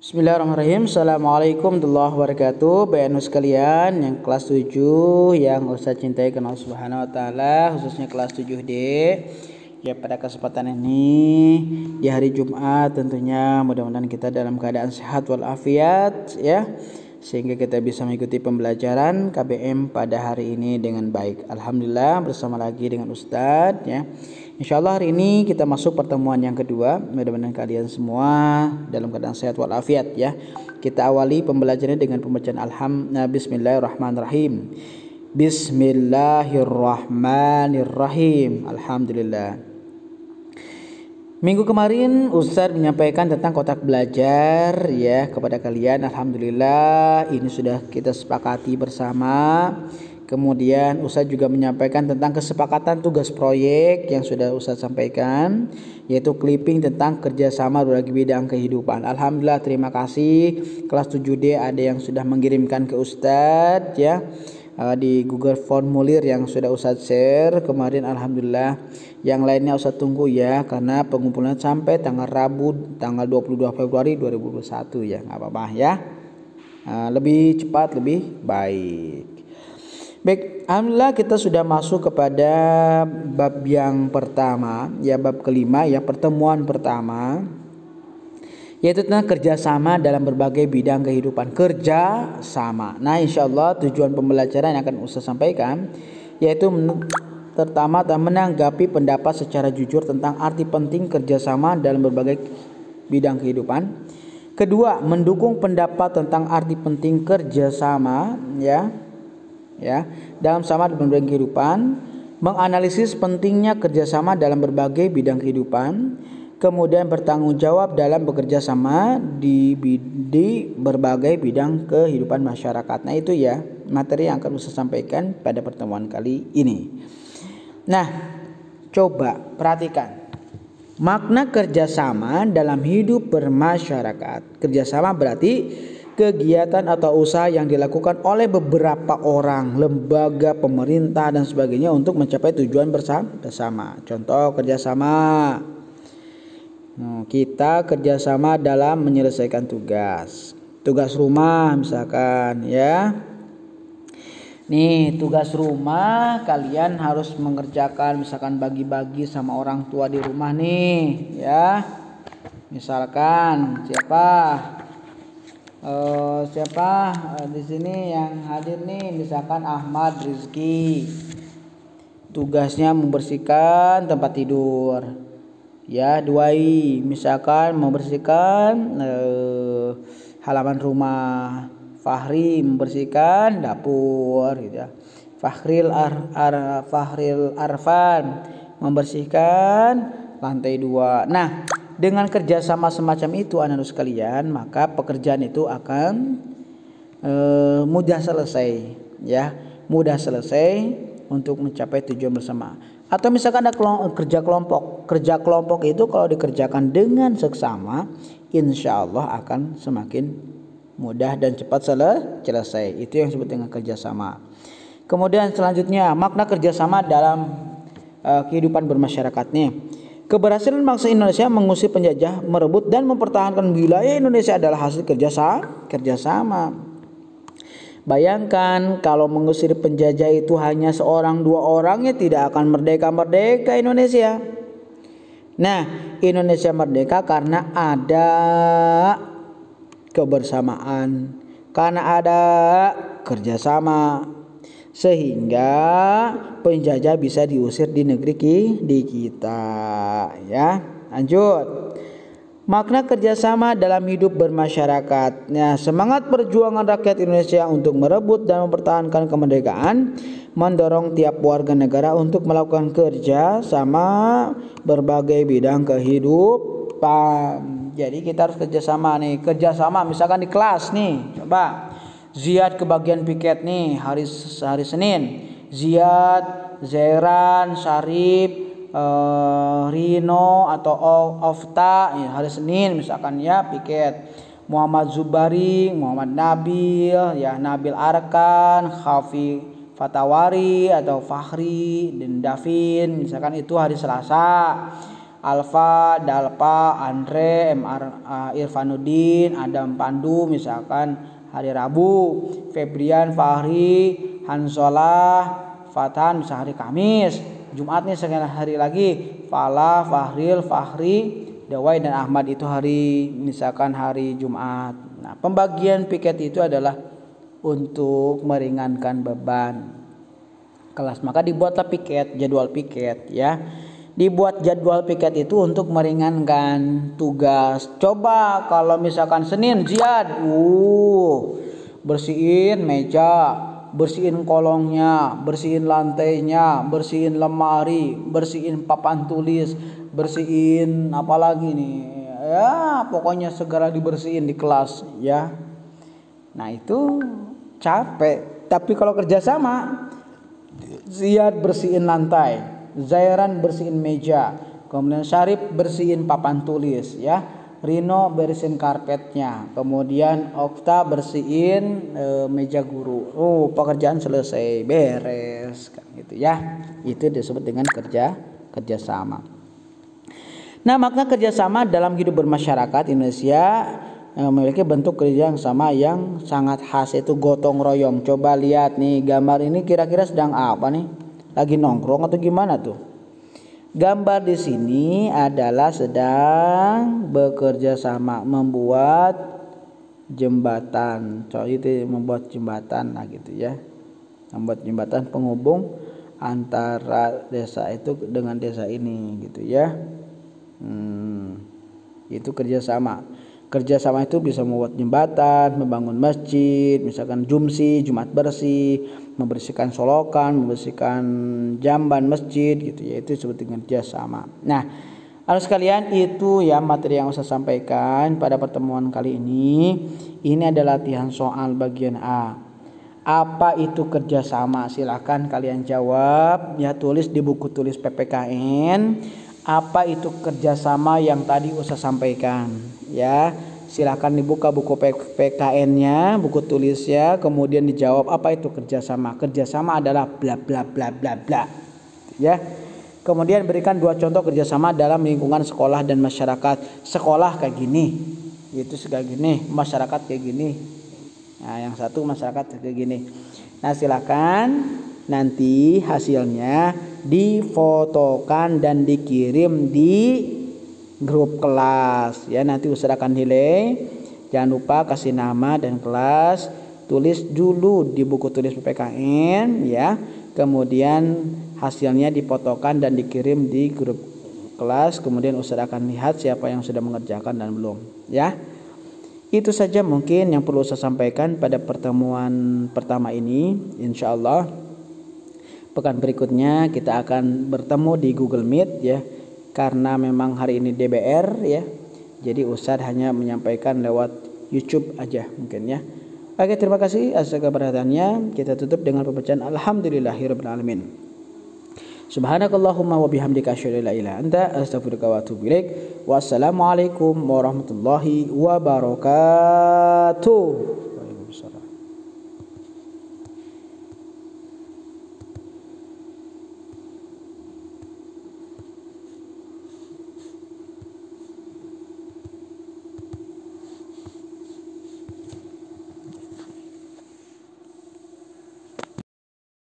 Bismillahirrahmanirrahim. Assalamualaikum warahmatullahi wabarakatuh. BNU sekalian yang kelas 7 yang Ustaz cintai karena Allah Subhanahu wa taala, khususnya kelas 7D. Ya, pada kesempatan ini di hari Jumat tentunya mudah-mudahan kita dalam keadaan sehat walafiat ya, sehingga kita bisa mengikuti pembelajaran KBM pada hari ini dengan baik. Alhamdulillah bersama lagi dengan Ustadz ya. Insyaallah hari ini kita masuk pertemuan yang kedua. Mudah-mudahan kalian semua dalam keadaan sehat walafiat ya. Kita awali pembelajarannya dengan pembacaan Bismillahirrahmanirrahim. Bismillahirrahmanirrahim. Alhamdulillah. Minggu kemarin Ustadz menyampaikan tentang kotak belajar ya kepada kalian. Alhamdulillah ini sudah kita sepakati bersama. Kemudian Ustadz juga menyampaikan tentang kesepakatan tugas proyek yang sudah Ustadz sampaikan, yaitu clipping tentang kerjasama berbagai bidang kehidupan. Alhamdulillah, terima kasih kelas 7D ada yang sudah mengirimkan ke Ustadz ya di Google Formulir yang sudah Ustadz share kemarin. Alhamdulillah, yang lainnya Ustadz tunggu ya, karena pengumpulan sampai tanggal Rabu tanggal 22 Februari 2021 ya, nggak apa-apa ya, lebih cepat lebih baik. Baik, alhamdulillah kita sudah masuk kepada bab yang pertama ya, bab kelima ya, pertemuan pertama, yaitu tentang kerjasama dalam berbagai bidang kehidupan. Kerjasama. Nah, insyaallah tujuan pembelajaran yang akan Ustaz sampaikan yaitu pertama menanggapi pendapat secara jujur tentang arti penting kerjasama dalam berbagai bidang kehidupan. Kedua, mendukung pendapat tentang arti penting kerjasama ya dalam sama dalam berbagai kehidupan, menganalisis pentingnya kerjasama dalam berbagai bidang kehidupan, kemudian bertanggung jawab dalam bekerja sama di berbagai bidang kehidupan masyarakat. Nah, itu ya materi yang akan saya sampaikan pada pertemuan kali ini. Nah, coba perhatikan makna kerjasama dalam hidup bermasyarakat. Kerjasama berarti kegiatan atau usaha yang dilakukan oleh beberapa orang, lembaga, pemerintah dan sebagainya untuk mencapai tujuan bersama. Contoh kerjasama, kita kerjasama dalam menyelesaikan tugas rumah misalkan ya. Nih, tugas rumah kalian harus mengerjakan, misalkan bagi-bagi sama orang tua di rumah nih ya. Misalkan siapa di sini yang hadir nih, misalkan Ahmad Rizky, tugasnya membersihkan tempat tidur ya. Duai misalkan membersihkan halaman rumah. Fahri membersihkan dapur gitu ya. Fahril Arfan membersihkan lantai 2. Nah, dengan kerjasama semacam itu anak-anak sekalian, maka pekerjaan itu akan mudah selesai ya, mudah selesai untuk mencapai tujuan bersama. Atau misalkan ada kerja kelompok itu kalau dikerjakan dengan seksama, insya Allah akan semakin mudah dan cepat selesai. Itu yang disebut dengan kerjasama. Kemudian selanjutnya makna kerjasama dalam kehidupan bermasyarakatnya. Keberhasilan bangsa Indonesia mengusir penjajah, merebut dan mempertahankan wilayah Indonesia adalah hasil kerjasama. Bayangkan kalau mengusir penjajah itu hanya seorang dua orang, ya tidak akan merdeka Indonesia. Nah, Indonesia merdeka karena ada kebersamaan, karena ada kerjasama, sehingga penjajah bisa diusir di negeri kita ya. Lanjut, makna kerjasama dalam hidup bermasyarakat. Nah, semangat perjuangan rakyat Indonesia untuk merebut dan mempertahankan kemerdekaan mendorong tiap warga negara untuk melakukan kerja sama berbagai bidang kehidupan. Jadi kita harus kerjasama nih, kerjasama misalkan di kelas nih, coba Ziad kebagian piket nih hari Senin. Ziad, Zairan, Syarif, Rino atau Ofta ya, hari Senin misalkan ya piket. Muhammad Zubari, Muhammad Nabil ya, Nabil Arkan, Khafi Fatawari atau Fahri dan Davin misalkan itu hari Selasa. Alfa, Dalpa, Andre, Irfanuddin, Adam Pandu misalkan hari Rabu, Febrian, Fahri, Hansolah, Fatan bisa hari Kamis. Jumat nih sekian hari lagi, Fala, Fahril, Fahri, Dawai dan Ahmad itu hari misalkan hari Jumat. Nah, pembagian piket itu adalah untuk meringankan beban kelas. Maka dibuatlah piket, jadwal piket ya. Dibuat jadwal piket itu untuk meringankan tugas. Coba kalau misalkan Senin Ziad, bersihin meja, bersihin kolongnya, bersihin lantainya, bersihin lemari, bersihin papan tulis, bersihin apalagi nih ya, pokoknya segera dibersihin di kelas ya. Nah itu capek. Tapi kalau kerjasama, Ziyad bersihin lantai, Zairan bersihin meja, kemudian Syarif bersihin papan tulis ya, Rino bersihin karpetnya, kemudian Okta bersihin meja guru. Pekerjaan selesai, beres kan gitu ya. Itu disebut dengan kerjasama. Nah, makna kerjasama dalam hidup bermasyarakat Indonesia memiliki bentuk kerja yang sama yang sangat khas, yaitu gotong royong. Coba lihat nih gambar ini, kira-kira sedang apa nih? Lagi nongkrong atau gimana tuh? Gambar di sini adalah sedang bekerja sama membuat jembatan. Coba itu membuat jembatan lah gitu ya. Membuat jembatan penghubung antara desa itu dengan desa ini gitu ya. Itu kerjasama. Kerjasama itu bisa membuat jembatan, membangun masjid, misalkan jumsi, Jumat bersih, membersihkan solokan, membersihkan jamban masjid gitu ya. Itu disebut dengan kerjasama. Nah, anak sekalian, itu ya materi yang saya sampaikan pada pertemuan kali ini. Ini adalah latihan soal bagian A. Apa itu kerjasama? Silakan kalian jawab ya, tulis di buku tulis PPKN. Apa itu kerjasama yang tadi Ustaz sampaikan ya. Silakan dibuka buku PPKN-nya, buku tulisnya, kemudian dijawab apa itu kerjasama. Kerjasama adalah bla bla bla bla bla ya. Kemudian berikan 2 contoh kerjasama dalam lingkungan sekolah dan masyarakat. Sekolah kayak gini, itu kayak gini, masyarakat kayak gini. Nah, yang satu masyarakat kayak gini. Nah, silakan nanti hasilnya difotokan dan dikirim di grup kelas ya. Nanti Ustaz akan nilai. Jangan lupa kasih nama dan kelas. Tulis dulu di buku tulis PPKN ya. Kemudian hasilnya difotokan dan dikirim di grup kelas. Kemudian Ustaz akan lihat siapa yang sudah mengerjakan dan belum ya. Itu saja mungkin yang perlu saya sampaikan pada pertemuan pertama ini. Insyaallah pekan berikutnya kita akan bertemu di Google Meet ya. Karena memang hari ini DBR ya. Jadi Ustaz hanya menyampaikan lewat YouTube aja mungkin ya. Oke, terima kasih atas perhatiannya. Kita tutup dengan pembacaan Alhamdulillahirabbil alamin. Subhanakallahumma wa bihamdika asyhadu an la ilaha illa anta astaghfiruka wa atubu ilaik. Wassalamualaikum warahmatullahi wabarakatuh.